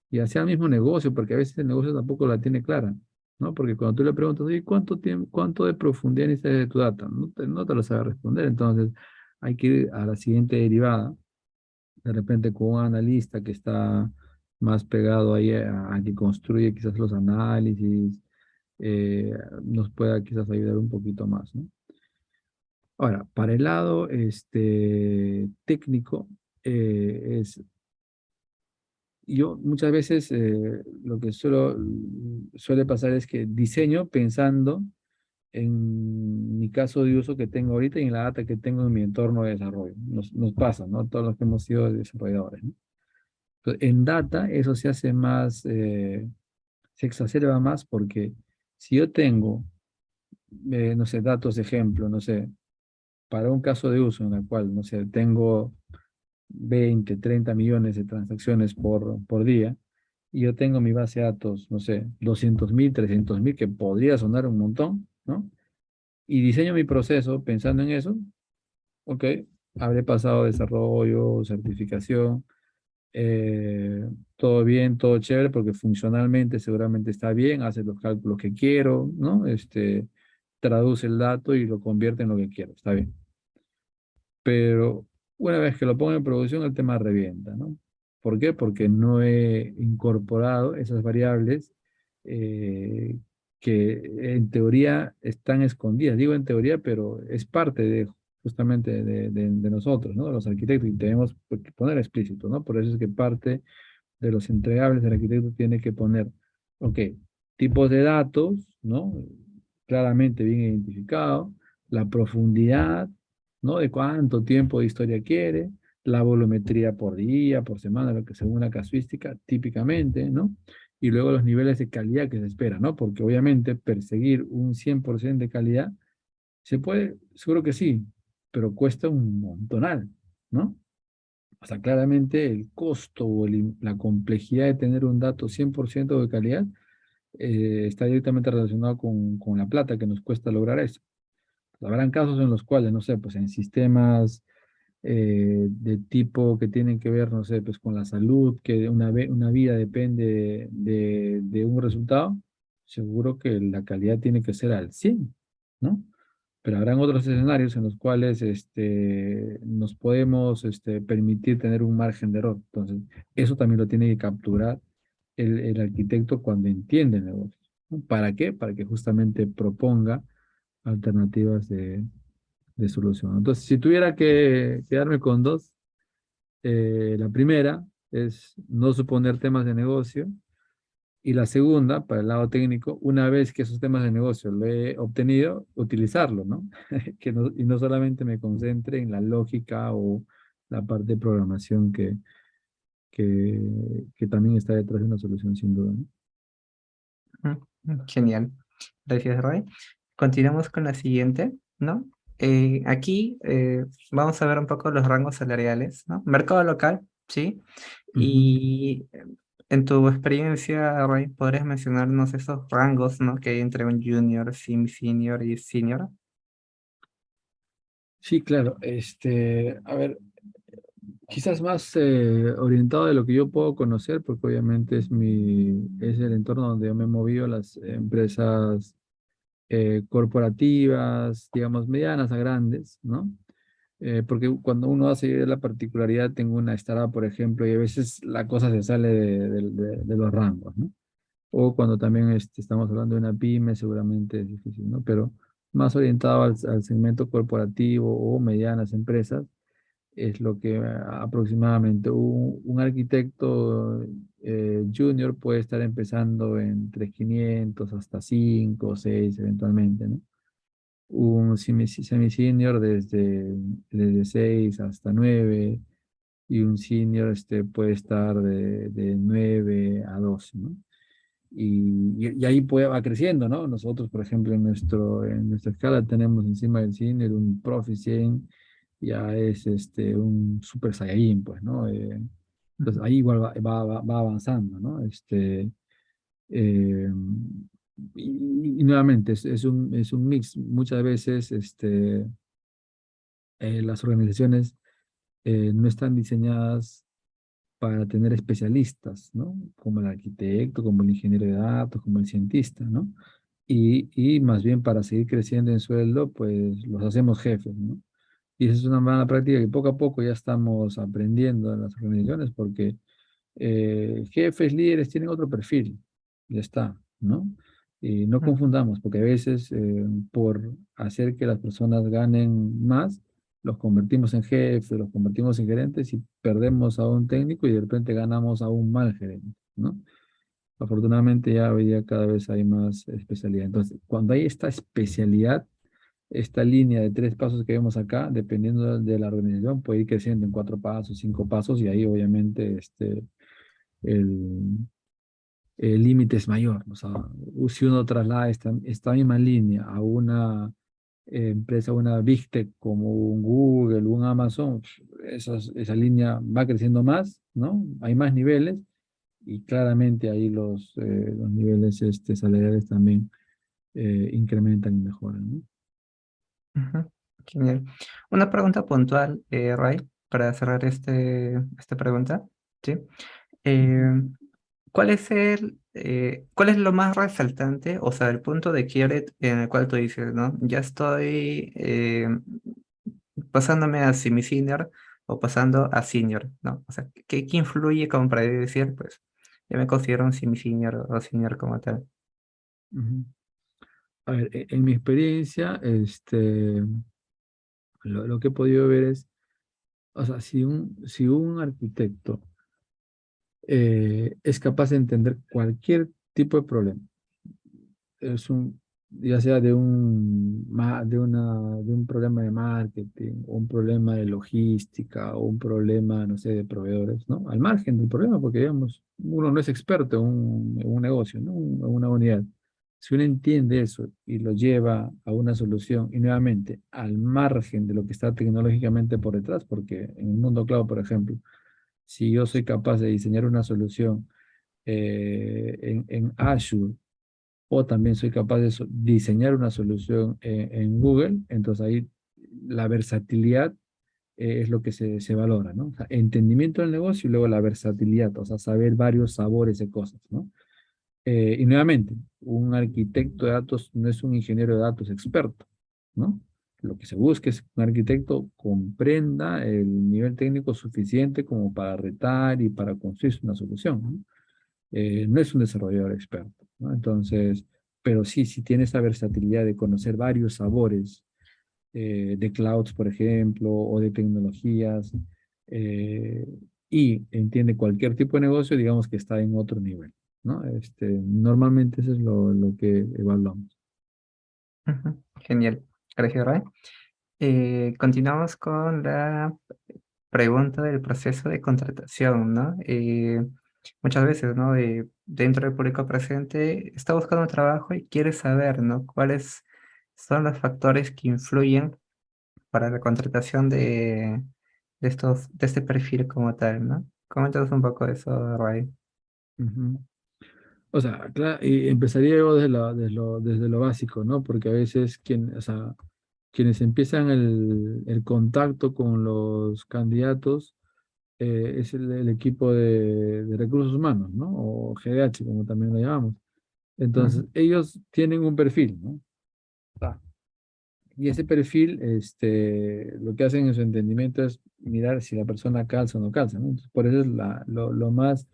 Y hacia el mismo negocio, porque a veces el negocio tampoco la tiene clara, ¿no? Porque cuando tú le preguntas, oye, ¿cuánto tiempo, cuánto de profundidad necesitas de tu data? No te lo sabe responder, entonces hay que ir a la siguiente derivada, de repente con un analista que está más pegado ahí a que construye quizás los análisis, eh, nos pueda quizás ayudar un poquito más, ¿no? Ahora, para el lado técnico, es yo muchas veces lo que suele pasar es que diseño pensando en mi caso de uso que tengo ahorita y en la data que tengo en mi entorno de desarrollo. Nos pasa, ¿no? Todos los que hemos sido desarrolladores, ¿no? Entonces, en data eso se hace más, se exacerba más porque si yo tengo, no sé, datos de ejemplo, no sé, para un caso de uso en el cual, no sé, tengo 20 30 millones de transacciones por día, y yo tengo mi base de datos, no sé, 200.000, 300.000, que podría sonar un montón, ¿no? Y diseño mi proceso pensando en eso, ok, habré pasado desarrollo, certificación, todo bien, todo chévere, porque funcionalmente seguramente está bien, hace los cálculos que quiero, ¿no? Traduce el dato y lo convierte en lo que quiero, está bien. Pero una vez que lo pongo en producción, el tema revienta, ¿no? ¿Por qué? Porque no he incorporado esas variables eh, que en teoría están escondidas. Digo en teoría, pero es parte de justamente de nosotros, ¿no? De los arquitectos, y tenemos que poner explícito, ¿no? Por eso es que parte de los entregables del arquitecto tiene que poner, ok, tipos de datos, ¿no? Claramente bien identificado, la profundidad, ¿no? De cuánto tiempo de historia quiere, la volumetría por día, por semana, lo que según la casuística, típicamente, ¿no? Y luego los niveles de calidad que se espera, ¿no? Porque obviamente perseguir un 100% de calidad, se puede, seguro que sí, pero cuesta un montonal, ¿no? O sea, claramente el costo o la complejidad de tener un dato 100% de calidad está directamente relacionado con la plata que nos cuesta lograr eso. Habrán casos en los cuales, no sé, pues en sistemas de tipo que tienen que ver, no sé, pues con la salud, que una vida depende de un resultado, seguro que la calidad tiene que ser al 100, ¿no? Pero habrán otros escenarios en los cuales nos podemos permitir tener un margen de error. Entonces, eso también lo tiene que capturar el arquitecto cuando entiende el negocio, ¿no? ¿Para qué? Para que justamente proponga alternativas de solución. Entonces, si tuviera que quedarme con dos, la primera es no suponer temas de negocio, y la segunda, para el lado técnico, una vez que esos temas de negocio lo he obtenido, utilizarlo, ¿no? Y no solamente me concentre en la lógica o la parte de programación que, que también está detrás de una solución sin duda, ¿no? Genial. Gracias, Roy. Continuamos con la siguiente, ¿no? Aquí vamos a ver un poco los rangos salariales, ¿no? Mercado local, ¿sí? Ujú. Y en tu experiencia, Roy, ¿podrías mencionarnos esos rangos, ¿no? Que hay entre un junior, senior y senior? Sí, claro. A ver, quizás más orientado de lo que yo puedo conocer, porque obviamente es el entorno donde yo me he movido, las empresas corporativas, digamos, medianas a grandes, ¿no? Porque cuando uno hace la particularidad, tengo una startup, por ejemplo, y a veces la cosa se sale de los rangos, ¿no? O cuando también estamos hablando de una pyme, seguramente es difícil, ¿no? Pero más orientado al segmento corporativo o medianas empresas, es lo que aproximadamente un arquitecto junior puede estar empezando entre 500 hasta 5 o 6 eventualmente, ¿no? Un semi-senior desde 6 hasta 9 y un senior puede estar de 9 a 12, ¿no? Y ahí va creciendo, ¿no? Nosotros, por ejemplo, en nuestra escala tenemos encima del senior un proficient, ya es un super saiyajin, pues, ¿no? Entonces Ujú. ahí igual va avanzando, ¿no? Eh, y nuevamente es un mix. Muchas veces las organizaciones no están diseñadas para tener especialistas, ¿no? Como el arquitecto, como el ingeniero de datos, como el cientista, ¿no? Y más bien para seguir creciendo en sueldo, pues los hacemos jefes, ¿no? Y esa es una mala práctica que poco a poco ya estamos aprendiendo en las organizaciones porque jefes, líderes tienen otro perfil, ya está, ¿no? Y no Ujú. confundamos, porque a veces por hacer que las personas ganen más, los convertimos en jefes, los convertimos en gerentes y perdemos a un técnico y de repente ganamos a un mal gerente, ¿no? Afortunadamente ya hoy día cada vez hay más especialidad. Entonces, cuando hay esta especialidad, esta línea de 3 pasos que vemos acá, dependiendo de la organización, puede ir creciendo en 4 pasos, 5 pasos, y ahí obviamente el, el límite es mayor. O sea, si uno traslada esta misma línea a una empresa, una Big Tech como un Google, un Amazon, esa línea va creciendo más, ¿no? Hay más niveles y claramente ahí los niveles salariales también incrementan y mejoran, ¿no? Ujú. Genial. Una pregunta puntual, Ray, para cerrar esta pregunta, ¿sí? Ujú. Eh, ¿cuál es lo más resaltante, o sea, el punto de quiebre en el cual tú dices, ¿no? Ya estoy pasándome a semi-senior o pasando a senior, ¿no? O sea, ¿qué influye como para decir, pues, ya me considero un semi-senior o senior como tal? Ujú. A ver, en mi experiencia, lo que he podido ver es, o sea, si un arquitecto es capaz de entender cualquier tipo de problema, ya sea de un problema de marketing, o un problema de logística, o un problema, no sé, de proveedores, ¿no? Al margen del problema, porque, digamos, uno no es experto en un negocio, ¿no? En una unidad. Si uno entiende eso y lo lleva a una solución, y nuevamente, al margen de lo que está tecnológicamente por detrás, porque en el mundo cloud, por ejemplo, si yo soy capaz de diseñar una solución en Azure, o también soy capaz de diseñar una solución en Google, entonces ahí la versatilidad es lo que se valora, ¿no? O sea, entendimiento del negocio y luego la versatilidad, o sea, saber varios sabores de cosas, ¿no? Y nuevamente, un arquitecto de datos no es un ingeniero de datos experto, ¿no? Lo que se busca es que un arquitecto comprenda el nivel técnico suficiente como para retar y para construir una solución, ¿no? No es un desarrollador experto, ¿no? Entonces, pero sí, sí tiene esa versatilidad de conocer varios sabores de clouds, por ejemplo, o de tecnologías, eh, y entiende cualquier tipo de negocio, digamos que está en otro nivel, ¿no? Normalmente eso es lo que evaluamos. Ujú. Genial. Gracias, Ray. Continuamos con la pregunta del proceso de contratación, ¿no? Muchas veces, ¿no? Dentro del público presente está buscando un trabajo y quiere saber, ¿no? ¿Cuáles son los factores que influyen para la contratación de este perfil como tal, ¿no? Coméntanos un poco de eso, Ray. Ujú. O sea, y empezaría yo desde lo básico, ¿no? Porque a veces o sea, quienes empiezan el contacto con los candidatos es el equipo de recursos humanos, ¿no? O GDH, como también lo llamamos. Entonces, Ujú. ellos tienen un perfil, ¿no? Ah, Y ese perfil, lo que hacen en su entendimiento es mirar si la persona calza o no calza, ¿no? Entonces, por eso es lo más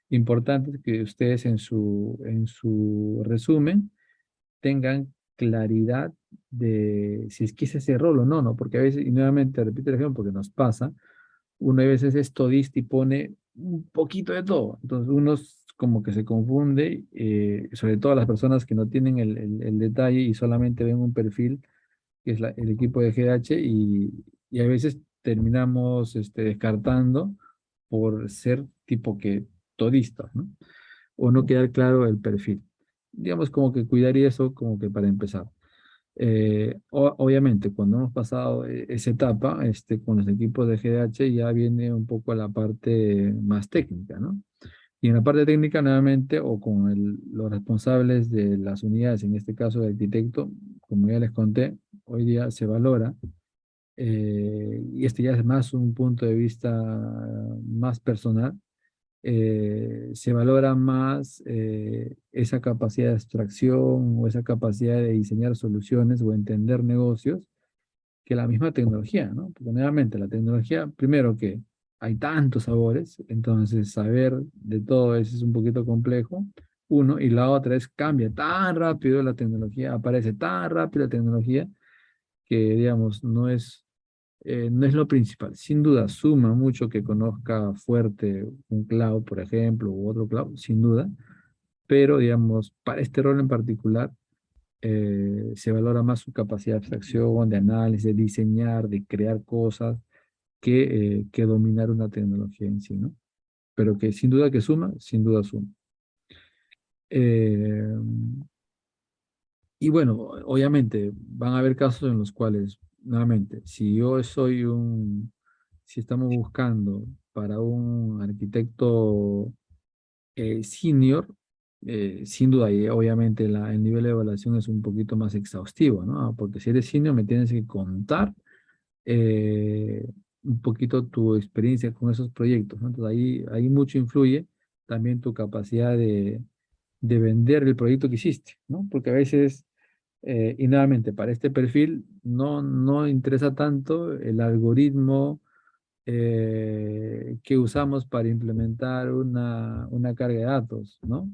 importante es que ustedes en su resumen tengan claridad de si es que es ese rol o no, ¿no? Porque a veces, y nuevamente repito el ejemplo porque nos pasa, uno a veces es todista y pone un poquito de todo. Entonces uno como que se confunde, sobre todo las personas que no tienen el detalle y solamente ven un perfil, que es el equipo de GH, y a veces terminamos descartando por ser tipo que todistas, ¿no? O no quedar claro el perfil. Digamos como que cuidaría eso como que para empezar. Obviamente, cuando hemos pasado esa etapa con los equipos de GDH, ya viene un poco la parte más técnica, ¿no? Y en la parte técnica, nuevamente, o con los responsables de las unidades, en este caso el arquitecto, como ya les conté, hoy día se valora, y este ya es más un punto de vista más personal, se valora más esa capacidad de abstracción o esa capacidad de diseñar soluciones o entender negocios que la misma tecnología, ¿no? Porque nuevamente la tecnología, primero que hay tantos sabores, entonces saber de todo eso es un poquito complejo, uno, y la otra es cambia tan rápido la tecnología, aparece tan rápido la tecnología que, digamos, no es lo principal. Sin duda, suma mucho que conozca fuerte un cloud, por ejemplo, u otro cloud, sin duda, pero, digamos, para este rol en particular, se valora más su capacidad de abstracción, de análisis, de diseñar, de crear cosas, que dominar una tecnología en sí, ¿no? Pero que sin duda que suma, sin duda suma. Eh, y bueno, obviamente van a haber casos en los cuales, nuevamente, si estamos buscando para un arquitecto senior, sin duda, y obviamente el nivel de evaluación es un poquito más exhaustivo, ¿no? Porque si eres senior me tienes que contar un poquito tu experiencia con esos proyectos, ¿no? Entonces ahí mucho influye también tu capacidad de vender el proyecto que hiciste, ¿no? Porque a veces, y nuevamente, para este perfil no interesa tanto el algoritmo que usamos para implementar una carga de datos, ¿no?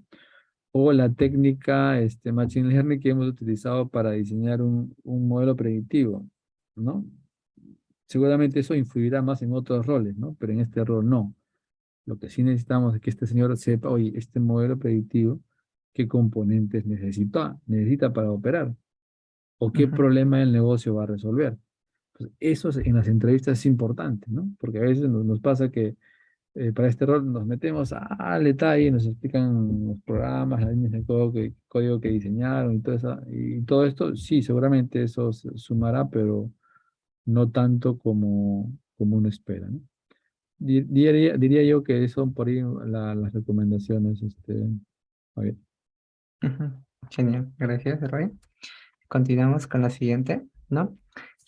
O la técnica Machine Learning que hemos utilizado para diseñar un modelo predictivo, ¿no? Seguramente eso influirá más en otros roles, ¿no? Pero en este rol no. Lo que sí necesitamos es que este señor sepa, oye, este modelo predictivo, qué componentes necesita para operar, o qué Ujú, problema el negocio va a resolver. Pues en las entrevistas es importante, ¿no? Porque a veces nos pasa que para este rol nos metemos al detalle, nos explican los programas, las líneas de código que diseñaron y todo esto, sí, seguramente eso sumará, pero no tanto como uno espera, ¿no? Diría yo que son por ahí las recomendaciones, Javier. ujú. Genial, gracias, Roy. Continuamos con la siguiente, ¿no?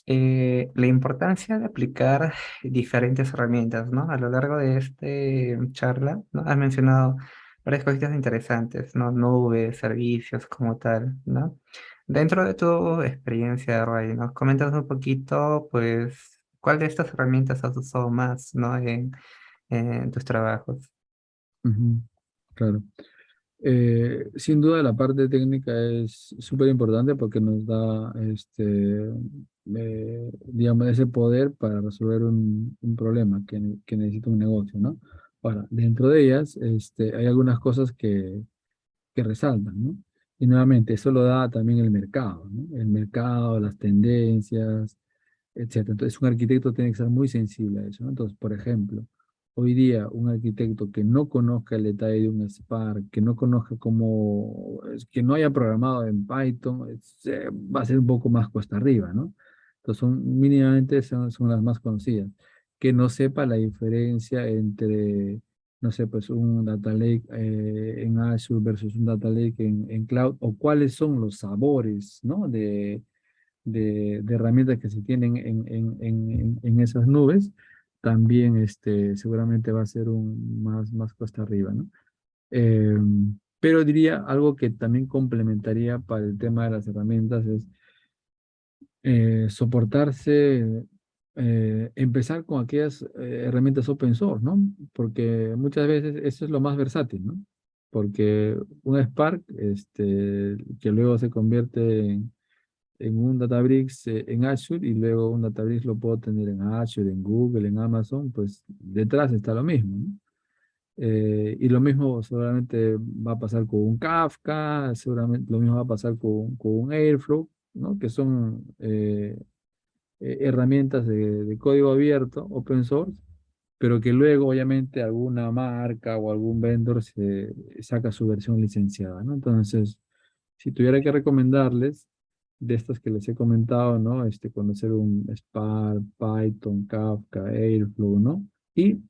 La importancia de aplicar diferentes herramientas, ¿no? A lo largo de este charla, ¿no? Has mencionado varias cositas interesantes, ¿no? Nubes, servicios como tal, ¿no? Dentro de tu experiencia, Ray, ¿nos comentas un poquito, pues, cuál de estas herramientas has usado más, ¿no? En tus trabajos. Ujú, claro. Sin duda la parte técnica es súper importante porque nos da digamos, ese poder para resolver un problema que necesita un negocio, ¿no? Ahora, dentro de ellas hay algunas cosas que resaltan, ¿no? Y nuevamente, eso lo da también el mercado, ¿no? El mercado, las tendencias, etcétera. Entonces, un arquitecto tiene que ser muy sensible a eso, ¿no? Entonces, por ejemplo, hoy día un arquitecto que no conozca el detalle de un Spark, que no conozca que no haya programado en Python, va a ser un poco más cuesta arriba, ¿no? Entonces, mínimamente son las más conocidas. Que no sepa la diferencia entre, no sé, pues un data lake en Azure versus un data lake en cloud, o cuáles son los sabores, ¿no? De herramientas que se tienen en esas nubes, también seguramente va a ser más cuesta arriba, ¿no? Eh, pero diría algo que también complementaría para el tema de las herramientas es soportarse, empezar con aquellas herramientas open source, ¿no? Porque muchas veces eso es lo más versátil, ¿no? Porque un Spark, que luego se convierte en un Databricks en Azure y luego un Databricks lo puedo tener en Azure, en Google, en Amazon, pues detrás está lo mismo, ¿no? Y lo mismo seguramente va a pasar con un Kafka, seguramente lo mismo va a pasar con un Airflow, ¿no? Que son herramientas de código abierto, open source, pero que luego obviamente alguna marca o algún vendor se saca su versión licenciada, ¿no? Entonces, si tuviera que recomendarles de estas que les he comentado, ¿no? Conocer un Spark, Python, Kafka, Airflow, ¿no? Y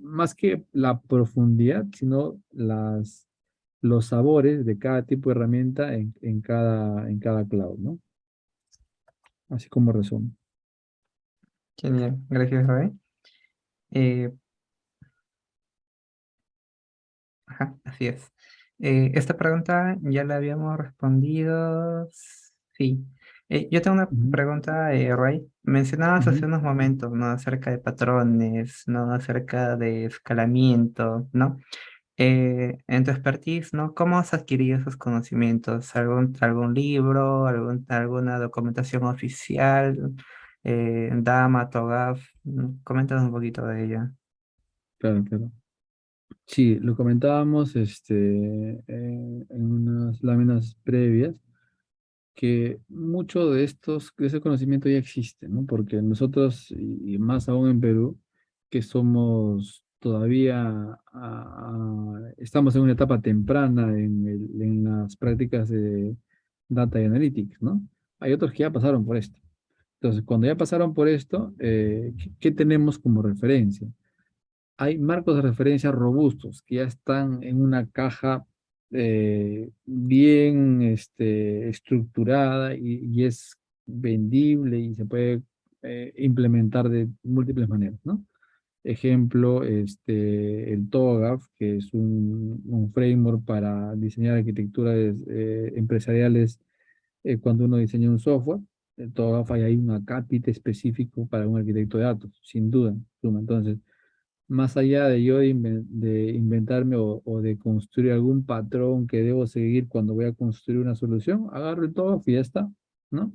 más que la profundidad, sino los sabores de cada tipo de herramienta en cada cloud, ¿no? Así como resumen. Genial, gracias, Roy. Eh, ajá, así es. Esta pregunta ya la habíamos respondido. Sí. Yo tengo una Ujú, pregunta, Roy. Mencionabas hace ujú. unos momentos, ¿no? Acerca de patrones, ¿no? Acerca de escalamiento, ¿no? En tu expertise, ¿no? ¿Cómo has adquirido esos conocimientos? ¿Algún libro, alguna documentación oficial? Dama, TOGAF, coméntanos un poquito de ella. Claro, claro. Sí, lo comentábamos en unas láminas previas, que mucho de ese conocimiento ya existe, ¿no? Porque nosotros, y más aún en Perú, que somos todavía, estamos en una etapa temprana en las prácticas de Data y Analytics, ¿no? Hay otros que ya pasaron por esto. Entonces, cuando ya pasaron por esto, ¿qué tenemos como referencia? Hay marcos de referencia robustos que ya están en una caja bien estructurada y es vendible y se puede implementar de múltiples maneras, ¿no? Ejemplo, el TOGAF, que es un framework para diseñar arquitecturas empresariales cuando uno diseña un software. El TOGAF hay ahí una capita específico para un arquitecto de datos, sin duda. Entonces, más allá de yo de inventarme o de construir algún patrón que debo seguir cuando voy a construir una solución, agarro el TOGAF y ya está, ¿no?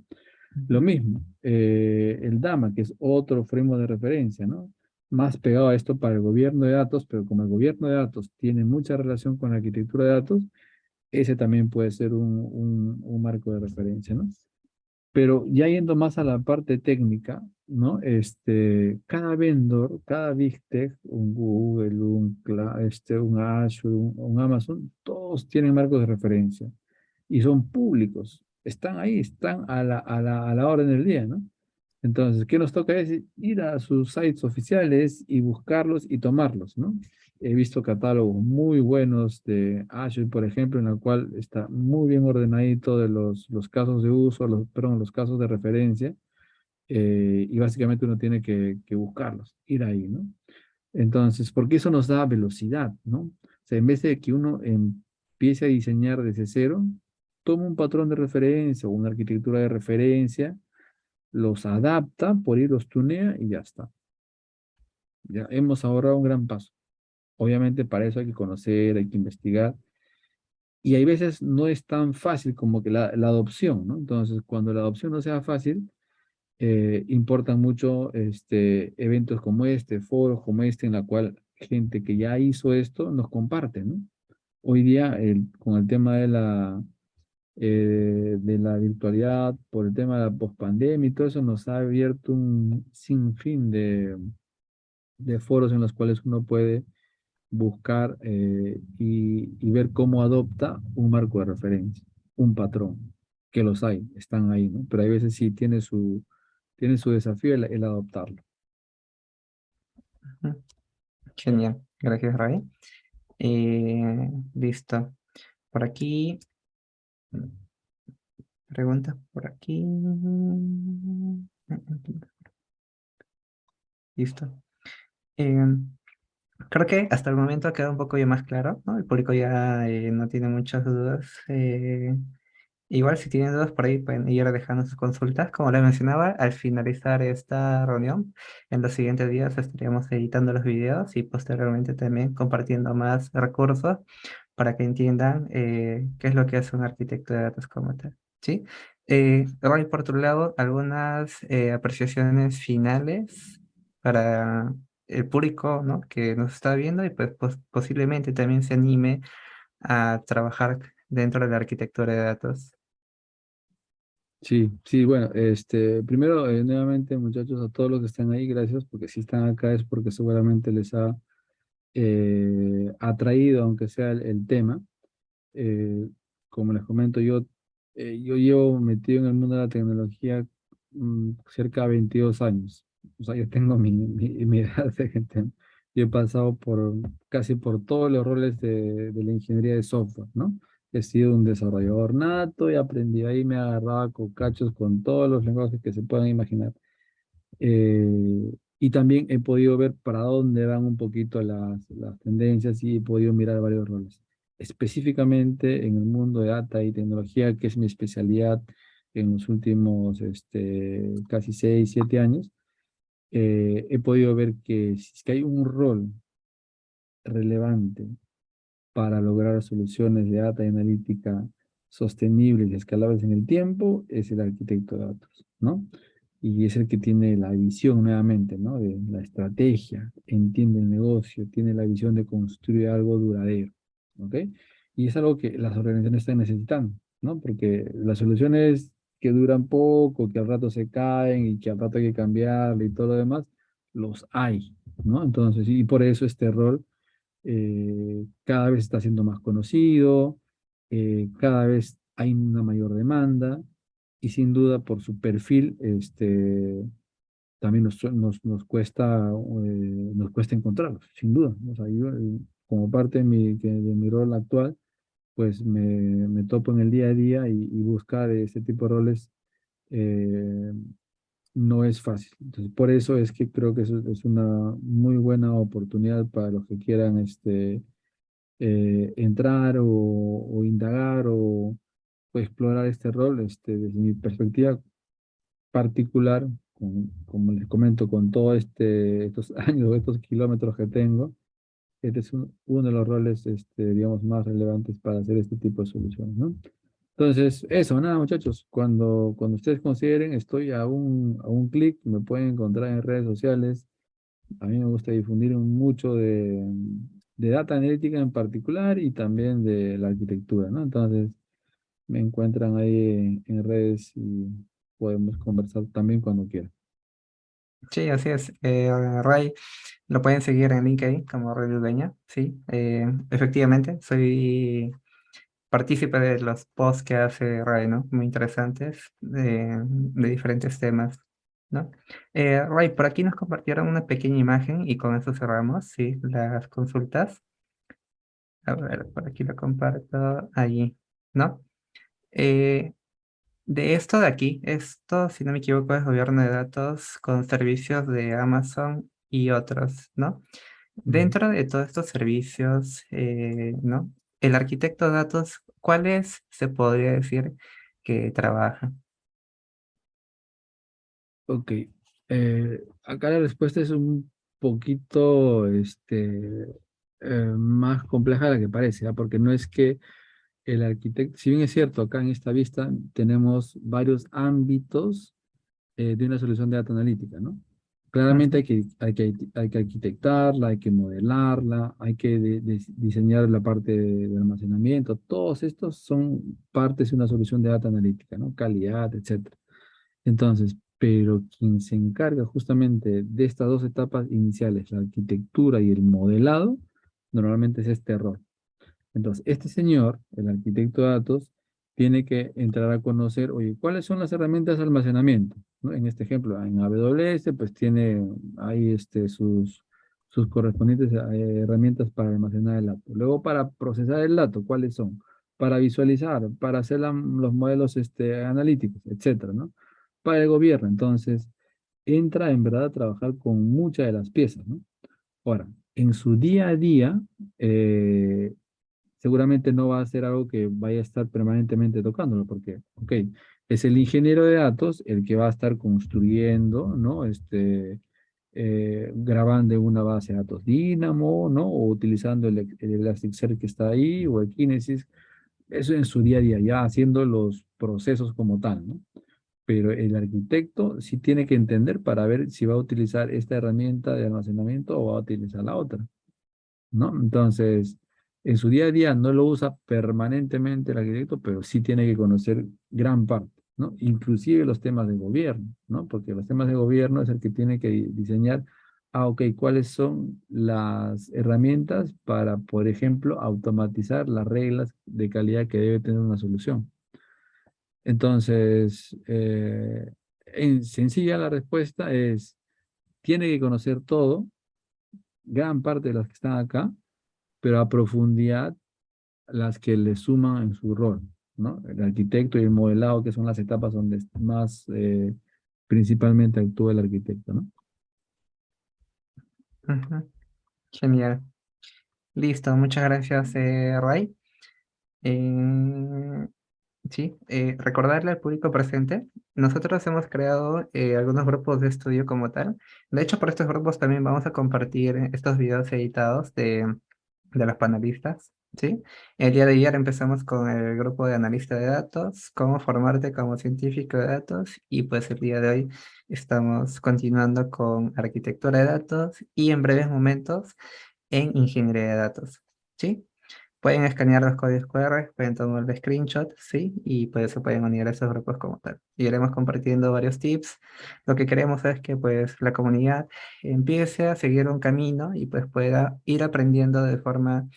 Lo Ujú, mismo, el DAMA, que es otro framework de referencia, ¿no? Más pegado a esto para el gobierno de datos, pero como el gobierno de datos tiene mucha relación con la arquitectura de datos, ese también puede ser un marco de referencia, ¿no? Pero ya yendo más a la parte técnica, ¿no? Cada vendor, cada Big Tech, un Google, un Azure, un Amazon, todos tienen marcos de referencia y son públicos. Están ahí, están a la orden del día, ¿no? Entonces, ¿qué nos toca? Es ir a sus sites oficiales y buscarlos y tomarlos, ¿no? He visto catálogos muy buenos de Azure, por ejemplo, en el cual está muy bien ordenadito de los casos de uso, perdón, los casos de referencia, y básicamente uno tiene que buscarlos, ir ahí, ¿no? Entonces, porque eso nos da velocidad, ¿no? O sea, en vez de que uno empiece a diseñar desde cero, toma un patrón de referencia o una arquitectura de referencia, los adapta, por ahí los tunea y ya está. Ya hemos ahorrado un gran paso. Obviamente para eso hay que conocer, hay que investigar. Y hay veces no es tan fácil como que la adopción, ¿no? Entonces, cuando la adopción no sea fácil, importan mucho eventos como este, foros como este, en la cual gente que ya hizo esto nos comparte, ¿no? Hoy día, con el tema de la virtualidad, por el tema de la pospandemia y todo eso, nos ha abierto un sinfín de foros en los cuales uno puede buscar y ver cómo adopta un marco de referencia, un patrón, que los hay, están ahí, ¿no? Pero hay veces sí tiene su desafío el adoptarlo. ujú. Genial, gracias, Roy. Listo. Por aquí, preguntas por aquí. Listo. Eh, Creo que hasta el momento ha quedado un poco ya más claro, ¿no? El público ya no tiene muchas dudas. Igual si tienen dudas por ahí pueden ir dejando sus consultas. Como les mencionaba, al finalizar esta reunión, en los siguientes días estaríamos editando los videos y posteriormente también compartiendo más recursos para que entiendan qué es lo que hace un arquitecto de datos como tal. ¿Sí? Roy, por otro lado, algunas apreciaciones finales para el público, ¿no?, que nos está viendo y pues posiblemente también se anime a trabajar dentro de la arquitectura de datos. Sí, sí, bueno, primero, nuevamente, muchachos, a todos los que están ahí, gracias, porque si están acá es porque seguramente les ha atraído, aunque sea el tema. Eh, Como les comento, yo llevo metido en el mundo de la tecnología cerca de 22 años. O sea, yo tengo mi edad de gente. Yo he pasado por casi por todos los roles de la ingeniería de software, ¿no? He sido un desarrollador nato y aprendí ahí, me agarraba con cachos con todos los lenguajes que se puedan imaginar. Y también he podido ver para dónde van un poquito las tendencias y he podido mirar varios roles. Específicamente en el mundo de data y tecnología, que es mi especialidad en los últimos casi 6 7 años, he podido ver que si es que hay un rol relevante para lograr soluciones de data y analítica sostenibles y escalables en el tiempo, es el arquitecto de datos, ¿no? Y es el que tiene la visión nuevamente, ¿no? De la estrategia, entiende el negocio, tiene la visión de construir algo duradero, ¿ok? Y es algo que las organizaciones están necesitando, ¿no? Porque las soluciones que duran poco, que al rato se caen y que al rato hay que cambiarle y todo lo demás, los hay, ¿no? Entonces, y por eso este rol cada vez está siendo más conocido, cada vez hay una mayor demanda y sin duda por su perfil también nos cuesta encontrarlos, sin duda. O sea, yo, como parte de mi rol actual, pues me topo en el día a día y buscar este tipo de roles eh, no es fácil. Entonces, por eso es que creo que eso es una muy buena oportunidad para los que quieran entrar o indagar o explorar este rol, desde mi perspectiva particular, como les comento, con todos estos años, estos kilómetros que tengo, este es uno de los roles, digamos, más relevantes para hacer este tipo de soluciones, ¿no? Entonces, eso, nada, muchachos, cuando ustedes consideren, estoy a un clic, me pueden encontrar en redes sociales. A mí me gusta difundir mucho de data analítica en particular y también de la arquitectura, ¿no? Entonces, me encuentran ahí en redes y podemos conversar también cuando quieran. Sí, así es. Ray, lo pueden seguir en LinkedIn como Ray Ludeña. Sí, efectivamente, soy partícipe de los posts que hace Ray, ¿no? Muy interesantes de diferentes temas, ¿no? Ray, por aquí nos compartieron una pequeña imagen y con eso cerramos, sí, las consultas. A ver, por aquí lo comparto allí, ¿no? Eh, de esto de aquí, esto, si no me equivoco, es gobierno de datos con servicios de Amazon y otros, ¿no? Ujú. Dentro de todos estos servicios, ¿no? El arquitecto de datos, ¿cuáles se podría decir que trabaja? Ok. Acá la respuesta es un poquito más compleja de la que parece, ¿ah? Porque no es que el arquitecto, si bien es cierto, acá en esta vista tenemos varios ámbitos de una solución de data analítica, ¿no? Claramente Ujú. hay que arquitectarla, hay que modelarla, hay que diseñar la parte de almacenamiento. Todos estos son partes de una solución de data analítica, ¿no? Calidad, etcétera. Entonces, pero quien se encarga justamente de estas dos etapas iniciales, la arquitectura y el modelado, normalmente es este rol. Entonces, este señor, el arquitecto de datos, tiene que entrar a conocer, oye, ¿cuáles son las herramientas de almacenamiento? ¿No? En este ejemplo, en AWS, pues tiene ahí sus correspondientes herramientas para almacenar el dato. Luego, para procesar el dato, ¿cuáles son? Para visualizar, para hacer los modelos analíticos, etcétera, ¿no? Para el gobierno, entonces, entra en verdad a trabajar con muchas de las piezas, ¿no? Ahora, en su día a día, seguramente no va a ser algo que vaya a estar permanentemente tocándolo, porque, ok, es el ingeniero de datos el que va a estar construyendo, ¿no? Grabando una base de datos Dynamo, ¿no? O utilizando el Elasticsearch que está ahí, o el Kinesis, eso en su día a día, ya haciendo los procesos como tal, ¿no? Pero el arquitecto sí tiene que entender para ver si va a utilizar esta herramienta de almacenamiento o va a utilizar la otra, ¿no? Entonces, en su día a día no lo usa permanentemente el arquitecto, pero sí tiene que conocer gran parte, ¿no? Inclusive los temas de gobierno, ¿no? Porque los temas de gobierno es el que tiene que diseñar, ok, cuáles son las herramientas para, por ejemplo, automatizar las reglas de calidad que debe tener una solución. Entonces, en sencilla la respuesta es, tiene que conocer todo, gran parte de las que están acá, pero a profundidad las que le suman en su rol, ¿no? El arquitecto y el modelado, que son las etapas donde más principalmente actúa el arquitecto, ¿no? Ujú. Genial. Listo, muchas gracias, Ray. Eh, sí, recordarle al público presente, nosotros hemos creado algunos grupos de estudio como tal. De hecho, por estos grupos también vamos a compartir estos videos editados de los panelistas, ¿sí? El día de ayer empezamos con el grupo de analista de datos, cómo formarte como científico de datos, y pues el día de hoy estamos continuando con arquitectura de datos y en breves momentos en ingeniería de datos, ¿sí? Pueden escanear los códigos QR, pueden tomar el screenshot, ¿sí? Y pues se pueden unir a esos grupos como tal. Y iremos compartiendo varios tips. Lo que queremos es que pues la comunidad empiece a seguir un camino y pues pueda ir aprendiendo de forma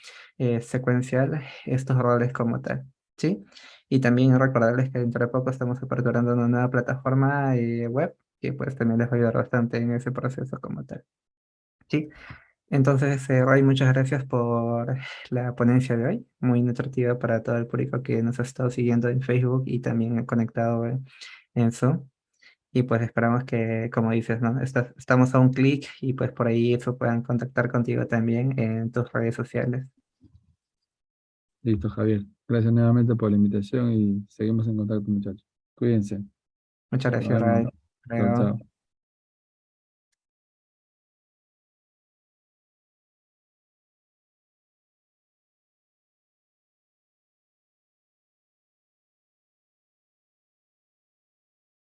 secuencial estos roles como tal, ¿sí? Y también recordarles que dentro de poco estamos aperturando una nueva plataforma web que pues también les va a ayudar bastante en ese proceso como tal, ¿sí? Entonces, Ray, muchas gracias por la ponencia de hoy, muy nutritiva para todo el público que nos ha estado siguiendo en Facebook y también conectado en Zoom. Y pues esperamos que, como dices, ¿no? Estamos a un clic y pues por ahí eso puedan contactar contigo también en tus redes sociales. Listo, Javier. Gracias nuevamente por la invitación y seguimos en contacto, muchachos. Cuídense. Muchas Que gracias, vaya Ray. bien. Hasta Chao, luego. chao.